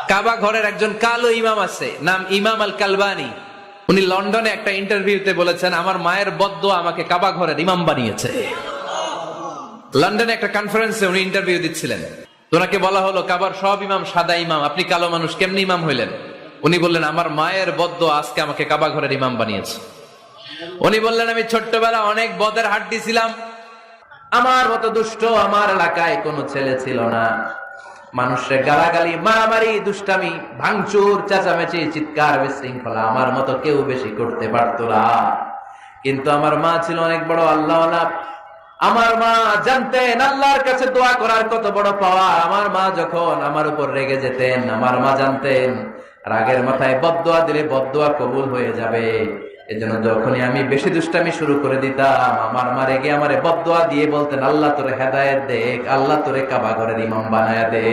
কাবা ঘরের একজন কালো ইমাম আছে, নাম ইমাম আল কালবানি। উনি লন্ডনে একটা ইন্টারভিউতে বলেছেন, আমার মায়ের বদ্দুয়া আমাকে কাবা ঘরের ইমাম বানিয়েছে। লন্ডনে একটা কনফারেন্সে উনি ইন্টারভিউ দিচ্ছিলেন। ওনাকে বলা হলো, কাবার সব ইমাম সাদা ইমাম, আপনি কালো মানুষ, কেমনি ইমাম হইলেন? উনি বললেন, আমার মায়ের বদ্দুয়া আজকে আমাকে কাবা ঘরের ইমাম বানিয়েছে। উনি বললেন, আমি ছোট্টবেলা অনেক বদের হাড্ডি ছিলাম, আমার মতো দুষ্ট আমার এলাকায় কোনো ছেলে ছিল না। মানুষের গালাগালি, মারামারি, দুষ্টামি, ভাঙচুর, চেঁচামেচি, চিৎকার, বিশৃঙ্খলা আমার মতো কেউ বেশি করতে পারতো না। কিন্তু আমার মা ছিল অনেক বড় আল্লাহওয়ালা। আমার মা জানতেন আল্লাহর কাছে দোয়া করার কত বড় পাওয়া। আমার মা যখন আমার উপর রেগে যেতেন, আমার মা জানতেন রাগের মাথায় বদদোয়া দিলে বদদোয়া কবুল হয়ে যাবে। এজন্য যখনই আমি বেশি দুষ্টামি শুরু করে দিতাম, আমার মা রেগে আমারে বদদোয়া দিয়ে বলতেন, আল্লাহ তোরে হেদায়েত দেখ, আল্লাহ তোরে কাবা ঘরের ইমাম বানায়া দে।